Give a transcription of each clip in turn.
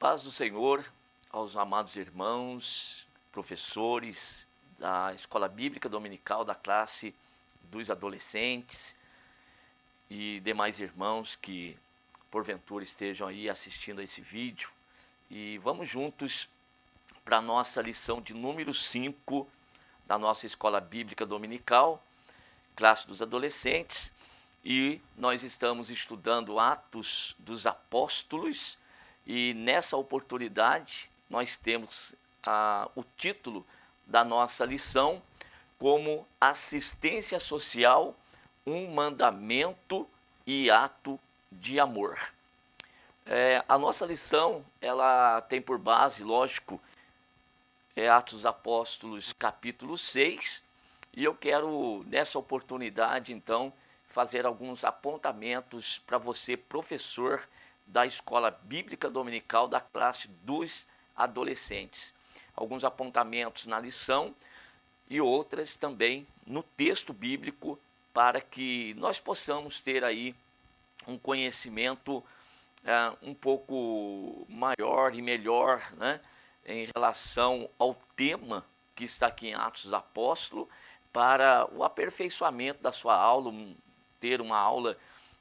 Paz do Senhor aos amados irmãos, professores da Escola Bíblica Dominical da classe dos adolescentes e demais irmãos que porventura estejam aí assistindo a esse vídeo. E vamos juntos para a nossa lição de número 5 da nossa Escola Bíblica Dominical, classe dos adolescentes. E nós estamos estudando Atos dos Apóstolos e nessa oportunidade nós temos o título da nossa lição como Assistência Social, um mandamento e ato de amor. A nossa lição ela tem por base, lógico, Atos dos Apóstolos capítulo 6, e eu quero nessa oportunidade então fazer alguns apontamentos para você, professor da Escola Bíblica Dominical da classe dos adolescentes. Alguns apontamentos na lição e outras também no texto bíblico para que nós possamos ter aí um conhecimento um pouco maior e melhor, né, em relação ao tema que está aqui em Atos dos Apóstolos, para o aperfeiçoamento da sua aula, ter uma aula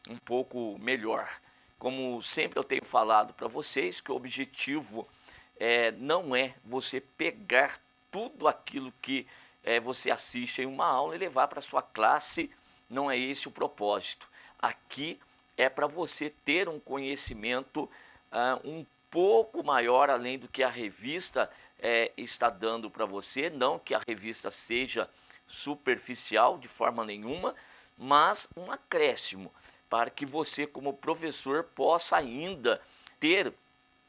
um pouco melhor. Como sempre eu tenho falado para vocês, que o objetivo não é você pegar tudo aquilo que você assiste em uma aula e levar para a sua classe, não é esse o propósito. Aqui é para você ter um conhecimento um pouco maior, além do que a revista está dando para você, não que a revista seja superficial de forma nenhuma, mas um acréscimo para que você como professor possa ainda ter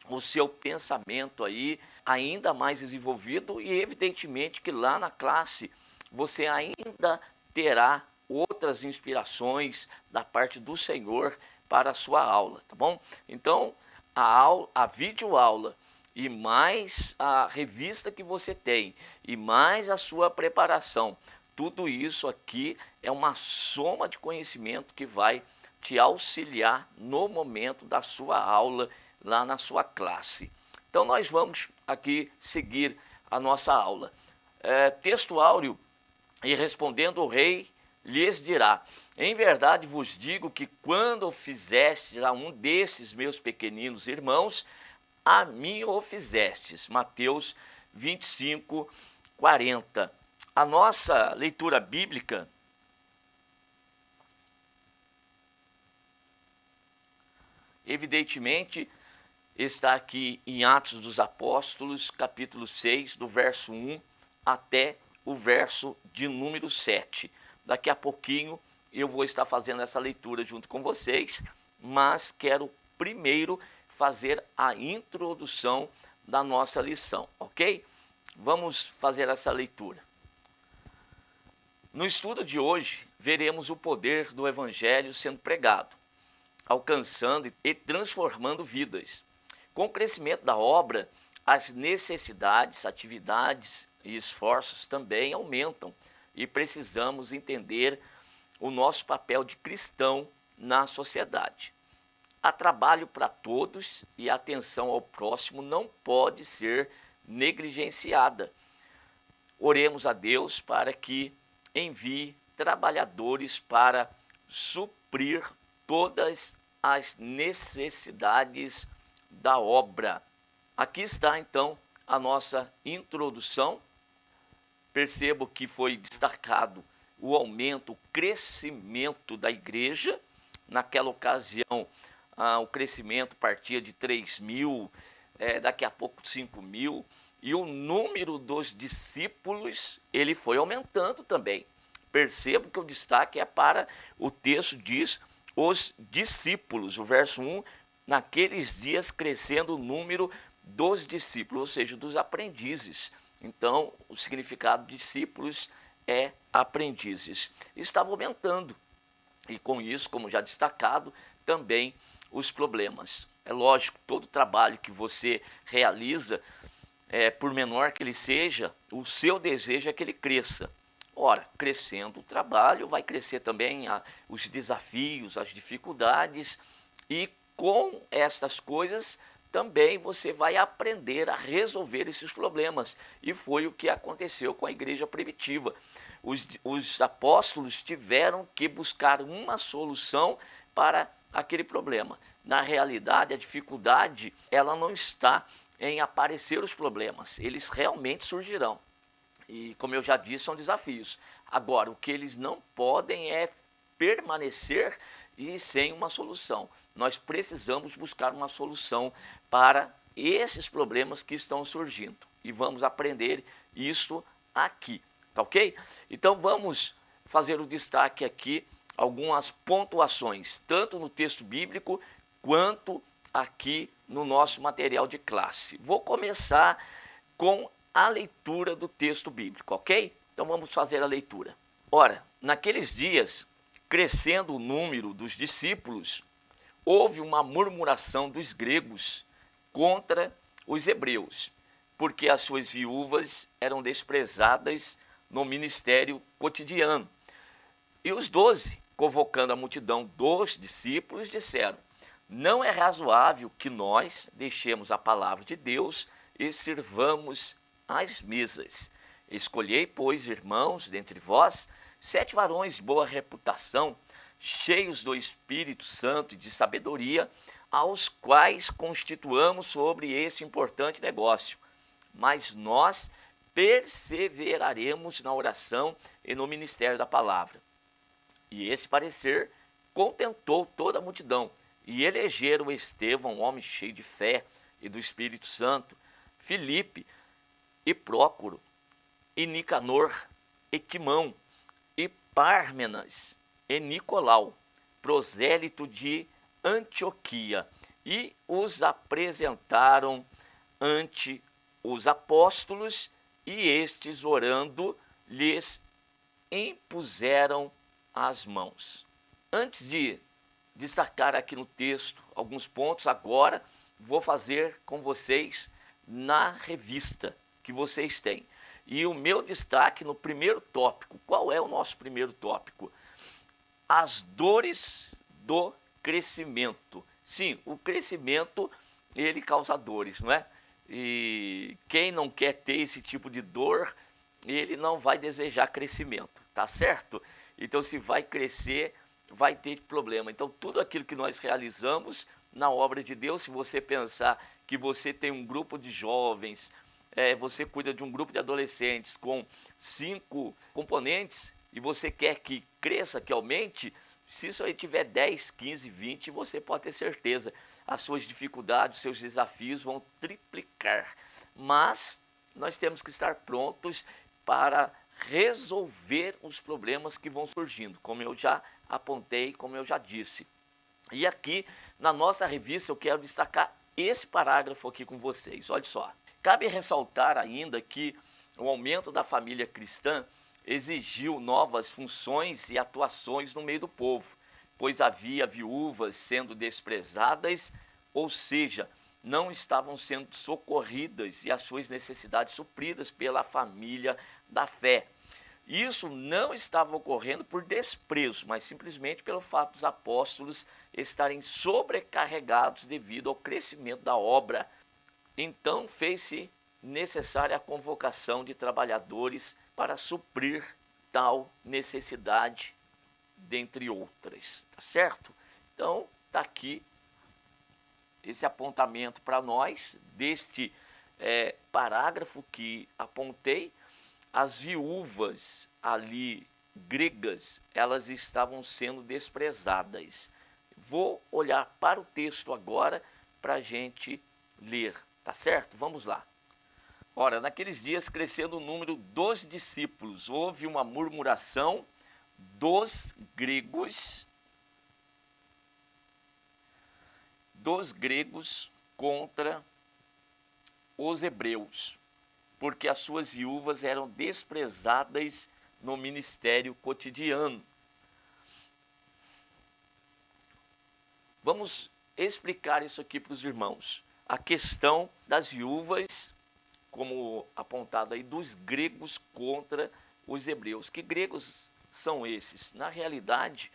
o seu pensamento aí ainda mais desenvolvido e evidentemente que lá na classe você ainda terá outras inspirações da parte do Senhor para a sua aula, tá bom? Então, a videoaula e mais a revista que você tem e mais a sua preparação, tudo isso aqui é uma soma de conhecimento que vai te auxiliar no momento da sua aula lá na sua classe. Então nós vamos aqui seguir a nossa aula. Texto áureo, e respondendo o rei lhes dirá: em verdade vos digo que quando fizestes a um desses meus pequeninos irmãos, a mim o fizestes. Mateus 25, 40. A nossa leitura bíblica evidentemente está aqui em Atos dos Apóstolos, capítulo 6, do verso 1 até o verso de número 7. Daqui a pouquinho eu vou estar fazendo essa leitura junto com vocês, mas quero primeiro fazer a introdução da nossa lição, ok? Vamos fazer essa leitura. No estudo de hoje, veremos o poder do Evangelho sendo pregado, alcançando e transformando vidas. Com o crescimento da obra, as necessidades, atividades e esforços também aumentam e precisamos entender o nosso papel de cristão na sociedade. Há trabalho para todos e a atenção ao próximo não pode ser negligenciada. Oremos a Deus para que envie trabalhadores para suprir todas as necessidades da obra. Aqui está então a nossa introdução. Percebo que foi destacado o aumento, o crescimento da igreja. Naquela ocasião, o crescimento partia de 3.000, daqui a pouco 5.000, e o número dos discípulos ele foi aumentando também. Percebo que o destaque é para o texto diz os discípulos, o verso 1, naqueles dias crescendo o número dos discípulos, ou seja, dos aprendizes. Então, o significado de discípulos é aprendizes. Estava aumentando. E com isso, como já destacado, também os problemas. É lógico, todo trabalho que você realiza, por menor que ele seja, o seu desejo é que ele cresça. Ora, crescendo o trabalho, vai crescer também os desafios, as dificuldades, e com estas coisas também você vai aprender a resolver esses problemas. E foi o que aconteceu com a igreja primitiva. Os apóstolos tiveram que buscar uma solução para aquele problema. Na realidade, a dificuldade ela não está em aparecer os problemas, eles realmente surgirão. E, como eu já disse, são desafios. Agora, o que eles não podem é permanecer e sem uma solução. Nós precisamos buscar uma solução para esses problemas que estão surgindo. E vamos aprender isso aqui, tá ok? Então vamos fazer o destaque aqui, algumas pontuações, tanto no texto bíblico quanto aqui no nosso material de classe. Vou começar com a leitura do texto bíblico, ok? Então vamos fazer a leitura. Ora, naqueles dias, crescendo o número dos discípulos, houve uma murmuração dos gregos contra os hebreus, porque as suas viúvas eram desprezadas no ministério cotidiano. E os 12, convocando a multidão dos discípulos, disseram: não é razoável que nós deixemos a palavra de Deus e sirvamos às mesas. Escolhei, pois, irmãos, dentre vós, 7 varões de boa reputação, cheios do Espírito Santo e de sabedoria, aos quais constituamos sobre este importante negócio. Mas nós perseveraremos na oração e no ministério da palavra. E esse parecer contentou toda a multidão, e elegeram Estevão, um homem cheio de fé e do Espírito Santo, Filipe e Prócoro, e Nicanor, e Timão, e Pármenas, e Nicolau, prosélito de Antioquia, e os apresentaram ante os apóstolos, e estes, orando, lhes impuseram as mãos. Antes de destacar aqui no texto alguns pontos, agora vou fazer com vocês na revista que vocês têm. E o meu destaque no primeiro tópico. Qual é o nosso primeiro tópico? As dores do crescimento. Sim, o crescimento, ele causa dores, não é? E quem não quer ter esse tipo de dor, ele não vai desejar crescimento, tá certo? Então, se vai crescer, vai ter problema. Então, tudo aquilo que nós realizamos na obra de Deus, se você pensar que você tem um grupo de jovens, você cuida de um grupo de adolescentes com 5 componentes e você quer que cresça, que aumente, se isso aí tiver 10, 15, 20, você pode ter certeza, as suas dificuldades, os seus desafios vão triplicar. Mas nós temos que estar prontos para resolver os problemas que vão surgindo, como eu já apontei, como eu já disse. E aqui, na nossa revista, eu quero destacar esse parágrafo aqui com vocês. Olha só. Cabe ressaltar ainda que o aumento da família cristã exigiu novas funções e atuações no meio do povo, pois havia viúvas sendo desprezadas, ou seja, não estavam sendo socorridas e as suas necessidades supridas pela família da fé. Isso não estava ocorrendo por desprezo, mas simplesmente pelo fato dos apóstolos estarem sobrecarregados devido ao crescimento da obra. Então fez-se necessária a convocação de trabalhadores para suprir tal necessidade, dentre outras, tá certo? Então, está aqui esse apontamento para nós, deste parágrafo que apontei. As viúvas ali gregas, elas estavam sendo desprezadas. Vou olhar para o texto agora para a gente ler, tá certo? Vamos lá. Ora, naqueles dias, crescendo o número dos discípulos, houve uma murmuração dos gregos contra os hebreus, porque as suas viúvas eram desprezadas no ministério cotidiano. Vamos explicar isso aqui para os irmãos. A questão das viúvas, como apontado aí, dos gregos contra os hebreus. Que gregos são esses? Na realidade,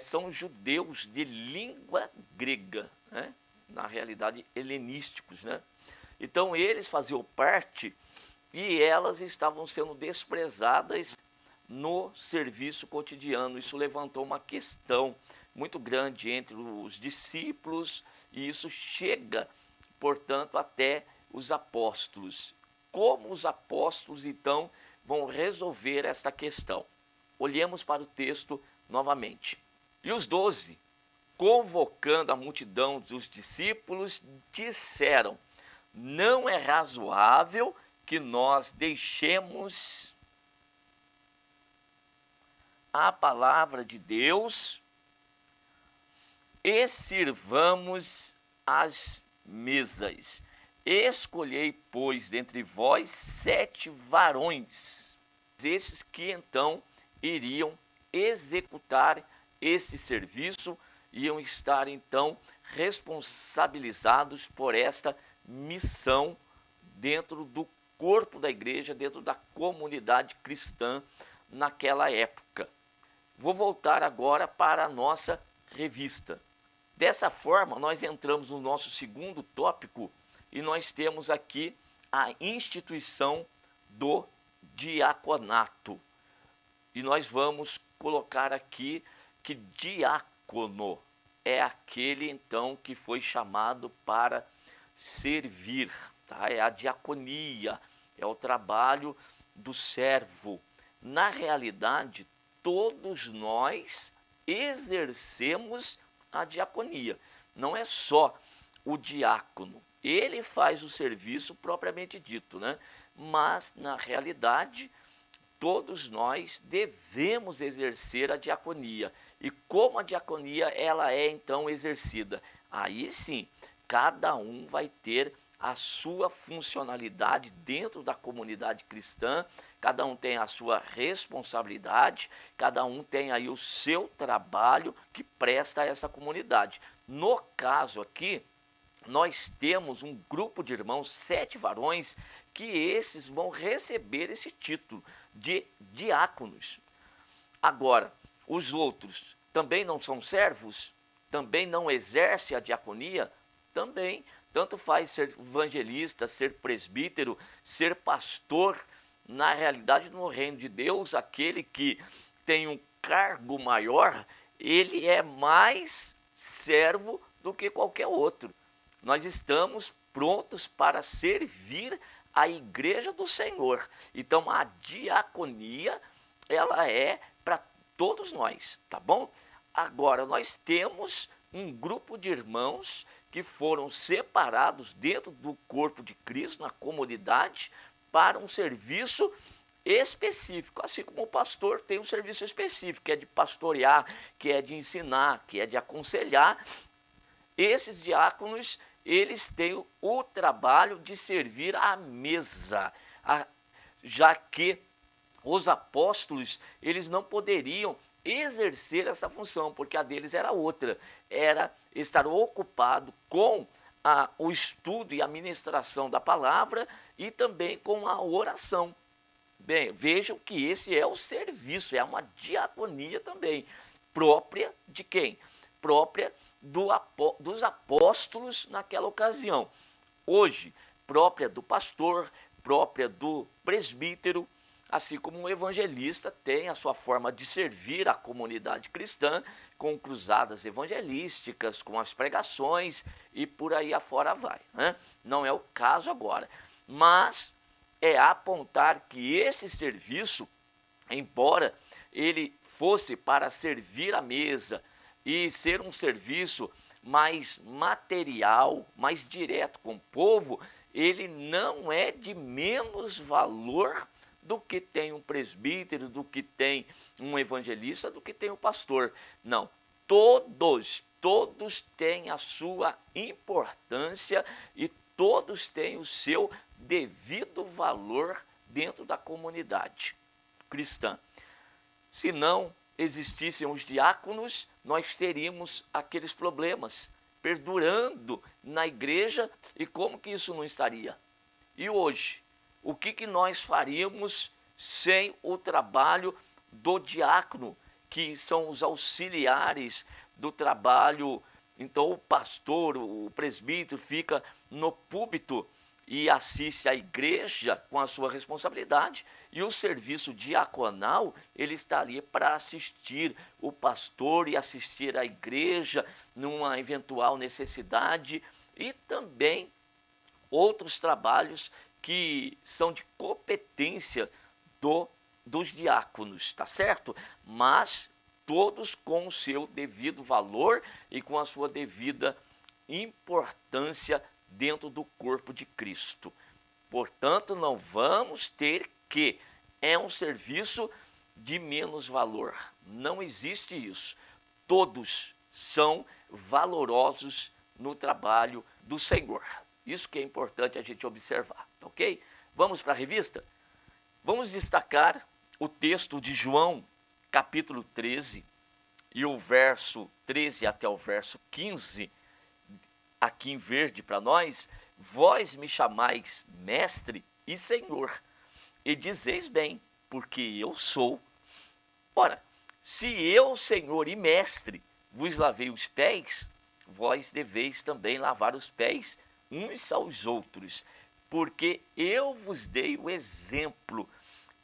são judeus de língua grega, né? na realidade, helenísticos, né? Então eles faziam parte e elas estavam sendo desprezadas no serviço cotidiano. Isso levantou uma questão muito grande entre os discípulos e isso chega, portanto, até os apóstolos. Como os apóstolos, então, vão resolver esta questão? Olhemos para o texto novamente. E os 12, convocando a multidão dos discípulos, disseram: não é razoável que nós deixemos a palavra de Deus e sirvamos as mesas. Escolhei, pois, dentre vós 7 varões, esses que então iriam executar esse serviço, iam estar então responsabilizados por esta missão dentro do corpo da igreja, dentro da comunidade cristã naquela época. Vou voltar agora para a nossa revista. Dessa forma, nós entramos no nosso segundo tópico e nós temos aqui a instituição do diaconato. E nós vamos colocar aqui que diácono é aquele então que foi chamado para servir, tá? É a diaconia, é o trabalho do servo. Na realidade, todos nós exercemos a diaconia. Não é só o diácono, ele faz o serviço propriamente dito, né? Mas na realidade, todos nós devemos exercer a diaconia. E como a diaconia ela é então exercida? Aí sim, cada um vai ter a sua funcionalidade dentro da comunidade cristã, cada um tem a sua responsabilidade, cada um tem aí o seu trabalho que presta a essa comunidade. No caso aqui, nós temos um grupo de irmãos, 7 varões, que esses vão receber esse título de diáconos. Agora, os outros também não são servos? Também não exercem a diaconia? Também. Tanto faz ser evangelista, ser presbítero, ser pastor. Na realidade, no reino de Deus, aquele que tem um cargo maior, ele é mais servo do que qualquer outro. Nós estamos prontos para servir a igreja do Senhor. Então, a diaconia, ela é para todos nós, tá bom? Agora, nós temos um grupo de irmãos que foram separados dentro do corpo de Cristo, na comunidade, para um serviço específico, assim como o pastor tem um serviço específico, que é de pastorear, que é de ensinar, que é de aconselhar. Esses diáconos, eles têm o trabalho de servir à mesa, já que os apóstolos, eles não poderiam exercer essa função, porque a deles era outra, era estar ocupado com o estudo e a ministração da palavra e também com a oração. Bem, vejam que esse é o serviço, é uma diaconia também, própria de quem? Própria dos apóstolos naquela ocasião. Hoje, própria do pastor, própria do presbítero, assim como um evangelista tem a sua forma de servir a comunidade cristã com cruzadas evangelísticas, com as pregações e por aí afora vai, né? Não é o caso agora, mas é apontar que esse serviço, embora ele fosse para servir a mesa e ser um serviço mais material, mais direto com o povo, ele não é de menos valor do que tem um presbítero, do que tem um evangelista, do que tem um pastor. Não, todos têm a sua importância e todos têm o seu devido valor dentro da comunidade cristã. Se não existissem os diáconos, nós teríamos aqueles problemas perdurando na igreja, e como que isso não estaria? E hoje, o que nós faríamos sem o trabalho do diácono, que são os auxiliares do trabalho Então o pastor, o presbítero fica no púlpito e assiste à igreja com a sua responsabilidade. E o serviço diaconal, ele está ali para assistir o pastor e assistir a igreja numa eventual necessidade e também outros trabalhos que são de competência dos diáconos, tá certo? Mas todos com o seu devido valor e com a sua devida importância dentro do corpo de Cristo. Portanto, não vamos ter que é um serviço de menos valor. Não existe isso. Todos são valorosos no trabalho do Senhor. Isso que é importante a gente observar, ok? Vamos para a revista? Vamos destacar o texto de João, capítulo 13, e o verso 13 até o verso 15, aqui em verde para nós. Vós me chamais mestre e senhor, e dizeis bem, porque eu sou. Ora, se eu, senhor e mestre, vos lavei os pés, vós deveis também lavar os pés uns aos outros, porque eu vos dei o exemplo,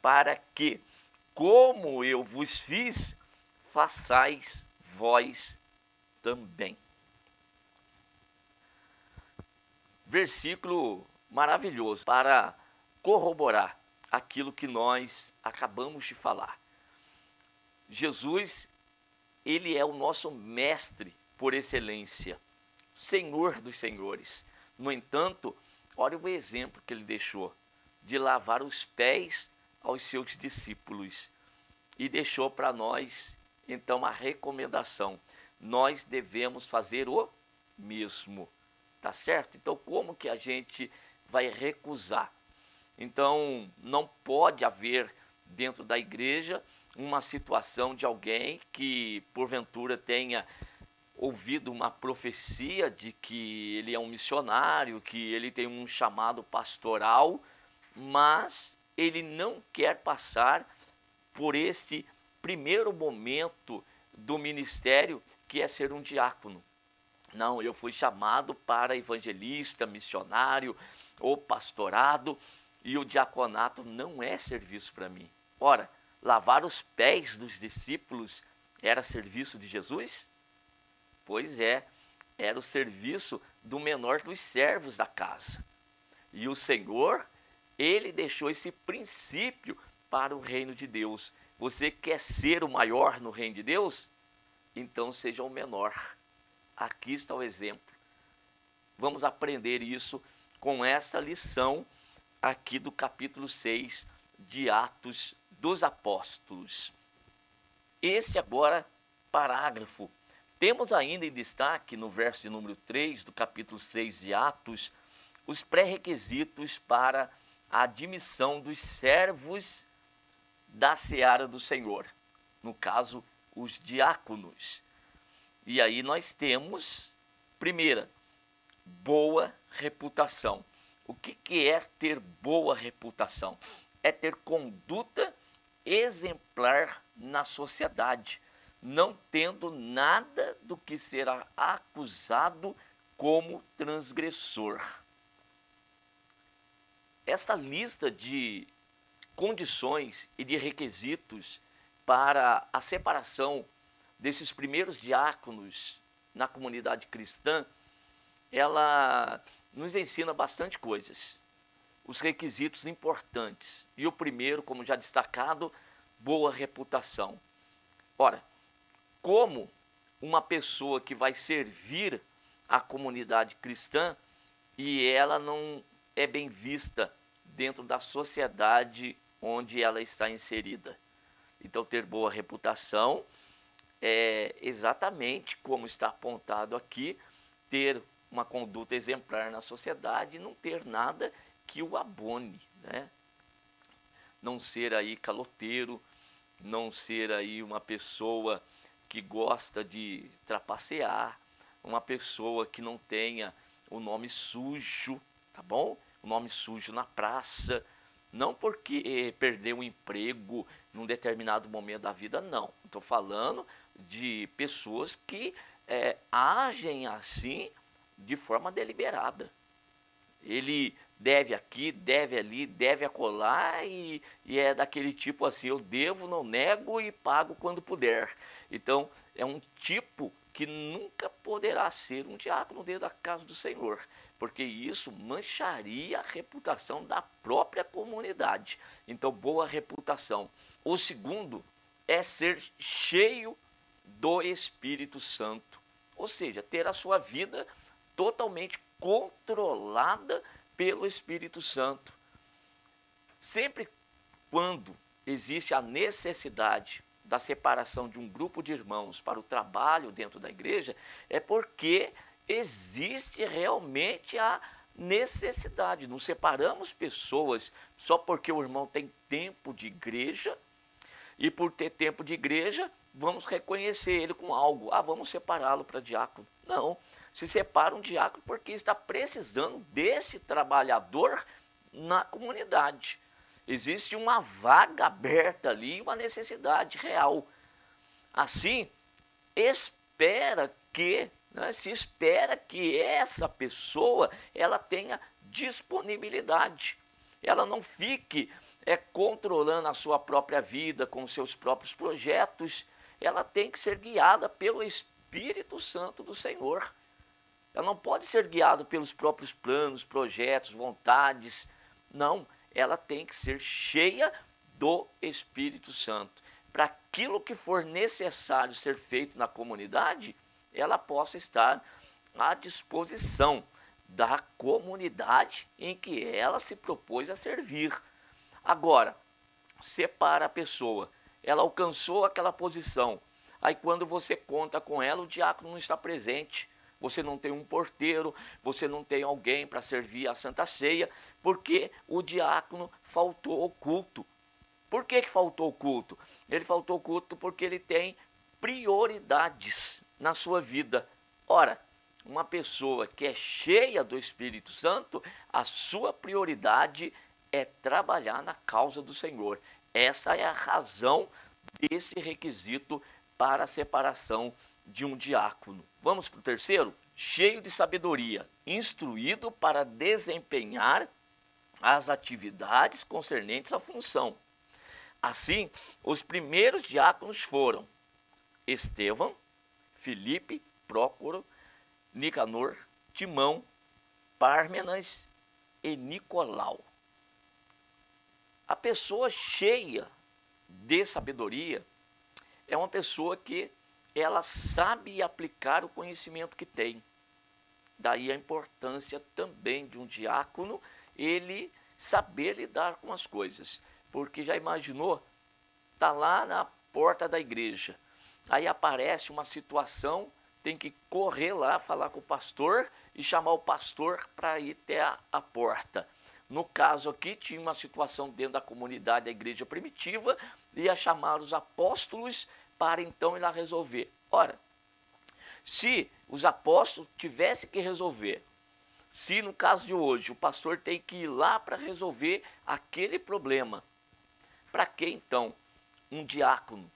para que, como eu vos fiz, façais vós também. Versículo maravilhoso para corroborar aquilo que nós acabamos de falar. Jesus, ele é o nosso mestre por excelência, Senhor dos senhores. No entanto, olha o exemplo que ele deixou de lavar os pés aos seus discípulos e deixou para nós, então, a recomendação. Nós devemos fazer o mesmo, tá certo? Então, como que a gente vai recusar? Então, não pode haver dentro da igreja uma situação de alguém que, porventura, tenha ouvido uma profecia de que ele é um missionário, que ele tem um chamado pastoral, mas ele não quer passar por esse primeiro momento do ministério, que é ser um diácono. Não, eu fui chamado para evangelista, missionário ou pastorado, e o diaconato não é serviço para mim. Ora, lavar os pés dos discípulos era serviço de Jesus? Pois é, era o serviço do menor dos servos da casa. E o Senhor, ele deixou esse princípio para o reino de Deus. Você quer ser o maior no reino de Deus? Então seja o menor. Aqui está o exemplo. Vamos aprender isso com essa lição aqui do capítulo 6 de Atos dos Apóstolos. Este agora parágrafo. Temos ainda em destaque no verso de número 3 do capítulo 6 de Atos os pré-requisitos para a admissão dos servos da seara do Senhor, no caso, os diáconos. E aí nós temos, primeira, boa reputação. O que é ter boa reputação? É ter conduta exemplar na sociedade, não tendo nada do que será acusado como transgressor. Esta lista de condições e de requisitos para a separação desses primeiros diáconos na comunidade cristã, ela nos ensina bastante coisas. Os requisitos importantes. E o primeiro, como já destacado, boa reputação. Ora, como uma pessoa que vai servir a comunidade cristã e ela não é bem vista dentro da sociedade onde ela está inserida? Então, ter boa reputação é exatamente como está apontado aqui, ter uma conduta exemplar na sociedade e não ter nada que o abone, né? Não ser aí caloteiro, não ser aí uma pessoa que gosta de trapacear, uma pessoa que não tenha o nome sujo, tá bom? O nome sujo na praça, não porque perdeu o emprego num determinado momento da vida, não. Estou falando de pessoas que agem assim de forma deliberada. Ele deve aqui, deve ali, deve acolá e é daquele tipo assim, eu devo, não nego e pago quando puder. Então, é um tipo que nunca poderá ser um diácono dentro da casa do Senhor, porque isso mancharia a reputação da própria comunidade. Então, boa reputação. O segundo é ser cheio do Espírito Santo, ou seja, ter a sua vida totalmente controlada pelo Espírito Santo. Sempre quando existe a necessidade da separação de um grupo de irmãos para o trabalho dentro da igreja, é porque existe realmente a necessidade. Não separamos pessoas só porque o irmão tem tempo de igreja e por ter tempo de igreja, vamos reconhecer ele com algo. Vamos separá-lo para diácono. Não, se separa um diácono porque está precisando desse trabalhador na comunidade. Existe uma vaga aberta ali, uma necessidade real. Assim, se espera que essa pessoa ela tenha disponibilidade. Ela não fique controlando a sua própria vida com seus próprios projetos. Ela tem que ser guiada pelo Espírito Santo do Senhor. Ela não pode ser guiada pelos próprios planos, projetos, vontades. Não, ela tem que ser cheia do Espírito Santo. Para aquilo que for necessário ser feito na comunidade, ela possa estar à disposição da comunidade em que ela se propôs a servir. Agora, separa a pessoa. Ela alcançou aquela posição. Aí quando você conta com ela, o diácono não está presente. Você não tem um porteiro, você não tem alguém para servir a Santa Ceia, porque o diácono faltou ao culto. Por que faltou o culto? Ele faltou o culto porque ele tem prioridades na sua vida. Ora, uma pessoa que é cheia do Espírito Santo, a sua prioridade é trabalhar na causa do Senhor. Essa é a razão desse requisito para a separação de um diácono. Vamos para o terceiro? Cheio de sabedoria, instruído para desempenhar as atividades concernentes à função. Assim, os primeiros diáconos foram Estevão, Filipe, Prócoro, Nicanor, Timão, Pármenas e Nicolau. A pessoa cheia de sabedoria é uma pessoa que ela sabe aplicar o conhecimento que tem. Daí a importância também de um diácono, ele saber lidar com as coisas. Porque já imaginou, está lá na porta da igreja, aí aparece uma situação, tem que correr lá, falar com o pastor e chamar o pastor para ir até a porta. No caso aqui, tinha uma situação dentro da comunidade da igreja primitiva, ia chamar os apóstolos para então ir lá resolver. Ora, se os apóstolos tivessem que resolver, se no caso de hoje o pastor tem que ir lá para resolver aquele problema, para que então um diácono?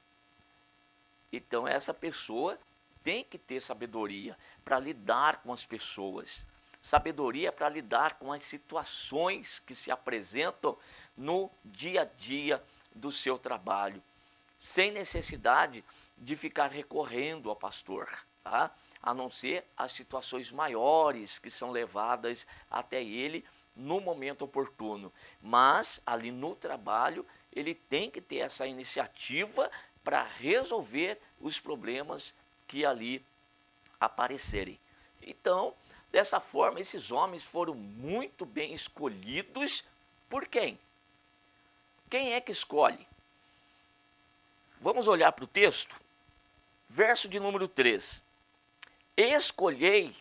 Então essa pessoa tem que ter sabedoria para lidar com as pessoas. Sabedoria para lidar com as situações que se apresentam no dia a dia do seu trabalho, sem necessidade de ficar recorrendo ao pastor, tá? A não ser as situações maiores que são levadas até ele no momento oportuno. Mas ali no trabalho ele tem que ter essa iniciativa para resolver os problemas que ali aparecerem. Então, dessa forma, esses homens foram muito bem escolhidos por quem? Quem é que escolhe? Vamos olhar para o texto? Verso de número 3. Escolhei,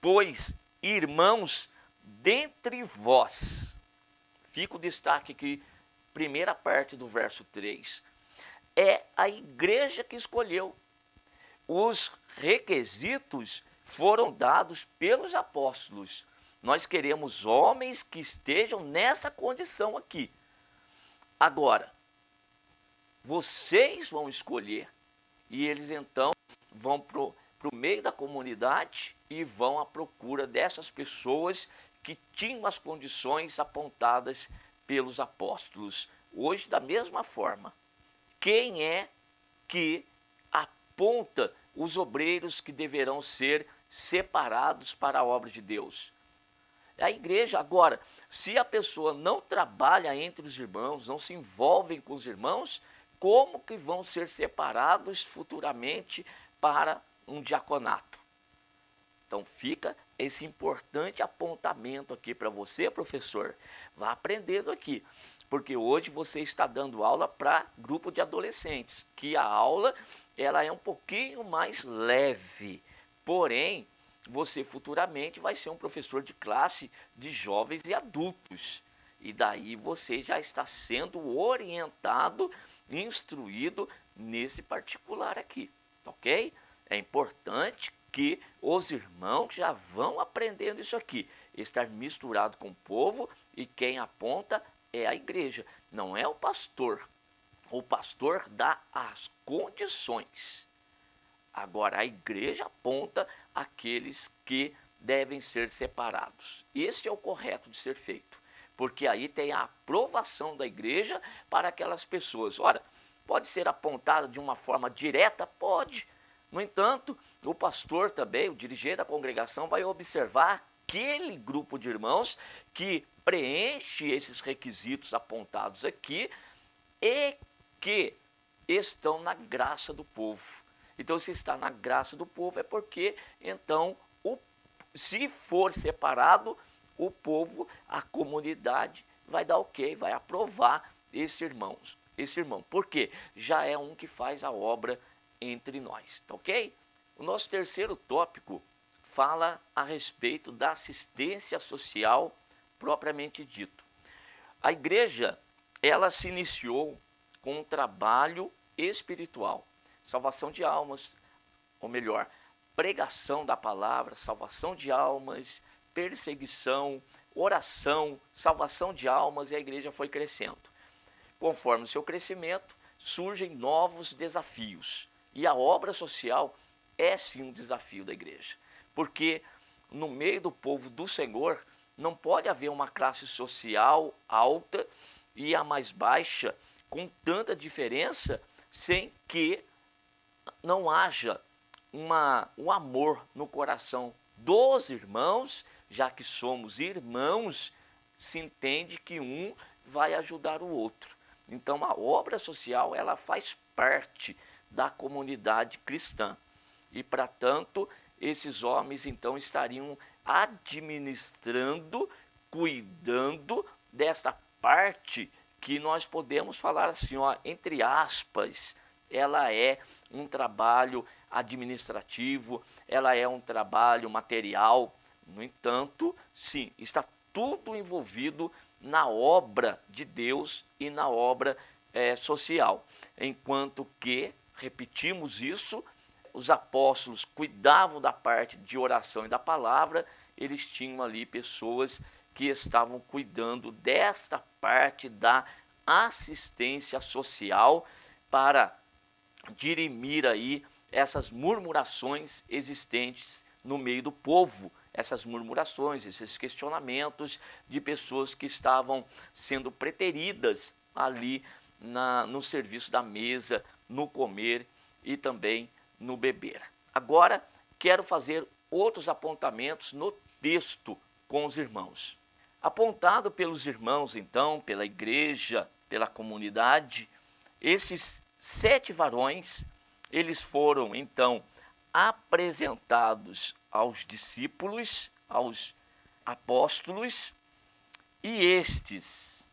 pois, irmãos, dentre vós. Fica o destaque aqui, primeira parte do verso 3. É a igreja que escolheu. Os requisitos foram dados pelos apóstolos. Nós queremos homens que estejam nessa condição aqui. Agora, vocês vão escolher. E eles então vão para o meio da comunidade e vão à procura dessas pessoas que tinham as condições apontadas pelos apóstolos. Hoje, da mesma forma, quem é que aponta os obreiros que deverão ser separados para a obra de Deus? É a igreja. Agora, se a pessoa não trabalha entre os irmãos, não se envolve com os irmãos, como que vão ser separados futuramente para um diaconato? Então fica esse importante apontamento aqui para você, professor. Vá aprendendo aqui, porque hoje você está dando aula para grupo de adolescentes, que a aula ela é um pouquinho mais leve, porém você futuramente vai ser um professor de classe de jovens e adultos. E daí você já está sendo orientado, instruído nesse particular aqui, ok? É importante que os irmãos já vão aprendendo isso aqui. Estar misturado com o povo, e quem aponta é a igreja, não é o pastor. O pastor dá as condições. Agora, a igreja aponta aqueles que devem ser separados. Esse é o correto de ser feito, porque aí tem a aprovação da igreja para aquelas pessoas. Ora, pode ser apontada de uma forma direta? Pode. No entanto, o pastor também, o dirigente da congregação, vai observar aquele grupo de irmãos que preenche esses requisitos apontados aqui e que estão na graça do povo. Então, se está na graça do povo, é porque, então, se for separado, o povo, a comunidade, vai dar ok, vai aprovar esse irmão. Por quê? Já é um que faz a obra entre nós, tá ok? O nosso terceiro tópico fala a respeito da assistência social propriamente dito. A igreja, ela se iniciou com um trabalho espiritual, salvação de almas, ou melhor, pregação da palavra, salvação de almas, perseguição, oração, salvação de almas, e a igreja foi crescendo. Conforme o seu crescimento, surgem novos desafios. E a obra social é sim um desafio da igreja, porque no meio do povo do Senhor não pode haver uma classe social alta e a mais baixa com tanta diferença sem que não haja um amor no coração dos irmãos. Já que somos irmãos, se entende que um vai ajudar o outro. Então a obra social ela faz parte da comunidade cristã. E, para tanto, esses homens então estariam administrando, cuidando desta parte que nós podemos falar assim, ó, entre aspas, ela é um trabalho administrativo, ela é um trabalho material. No entanto, sim, está tudo envolvido na obra de Deus e na obra social. Enquanto que, repetimos isso, os apóstolos cuidavam da parte de oração e da palavra, eles tinham ali pessoas que estavam cuidando desta parte da assistência social para dirimir aí essas murmurações existentes no meio do povo, essas murmurações, esses questionamentos de pessoas que estavam sendo preteridas ali no serviço da mesa, no comer e também no beber. Agora, quero fazer outros apontamentos no texto com os irmãos. Apontado pelos irmãos, então, pela igreja, pela comunidade, esses 7 varões, eles foram, então, apresentados aos discípulos, aos apóstolos, e estes,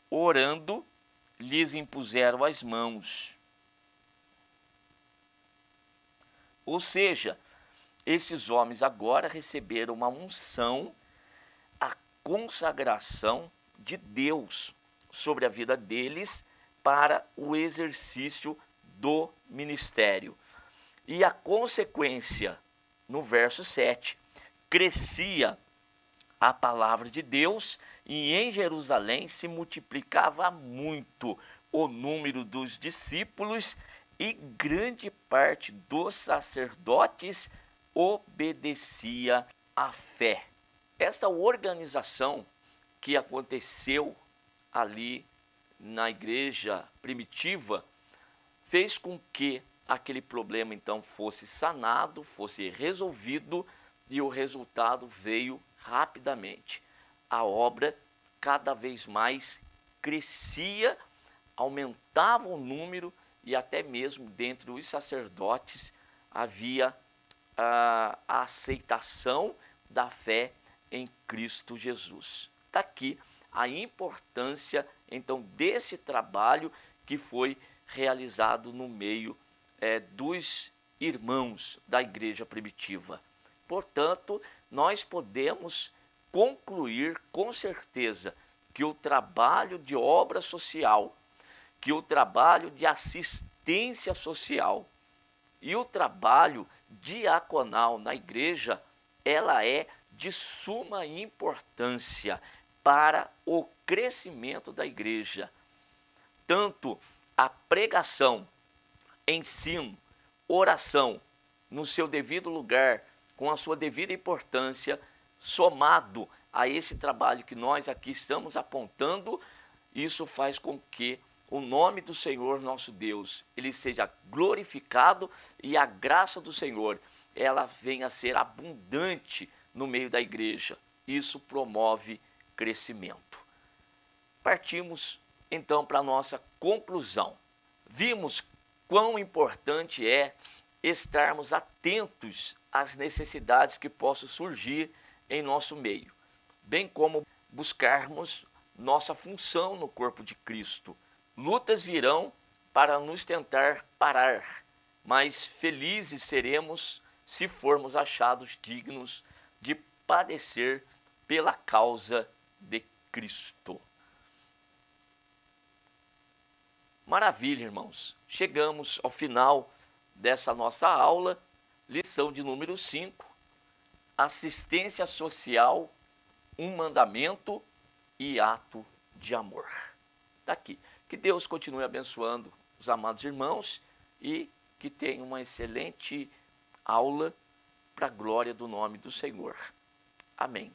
orando, lhes impuseram as mãos. Ou seja, esses homens agora receberam uma unção, a consagração de Deus sobre a vida deles para o exercício do ministério. E a consequência, no verso 7, crescia a palavra de Deus e em Jerusalém se multiplicava muito o número dos discípulos e grande parte dos sacerdotes obedecia à fé. Esta organização que aconteceu ali na igreja primitiva fez com que aquele problema então fosse sanado, fosse resolvido, e o resultado veio rapidamente. A obra cada vez mais crescia, aumentava o número, e até mesmo dentre os sacerdotes havia a aceitação da fé em Cristo Jesus. Está aqui a importância então desse trabalho que foi realizado no meio dos irmãos da igreja primitiva. Portanto, nós podemos concluir com certeza que o trabalho de obra social, que o trabalho de assistência social e o trabalho diaconal na igreja, ela é de suma importância para o crescimento da igreja. Tanto a pregação, ensino, oração, no seu devido lugar, com a sua devida importância, somado a esse trabalho que nós aqui estamos apontando, isso faz com que o nome do Senhor nosso Deus, ele seja glorificado, e a graça do Senhor, ela venha a ser abundante no meio da igreja. Isso promove crescimento. Partimos então para a nossa conclusão. Vimos quão importante é estarmos atentos às necessidades que possam surgir em nosso meio, bem como buscarmos nossa função no corpo de Cristo. Lutas virão para nos tentar parar, mas felizes seremos se formos achados dignos de padecer pela causa de Cristo. Maravilha, irmãos. Chegamos ao final dessa nossa aula, lição de número 5, assistência social, um mandamento e ato de amor. Está aqui. Que Deus continue abençoando os amados irmãos e que tenha uma excelente aula para a glória do nome do Senhor. Amém.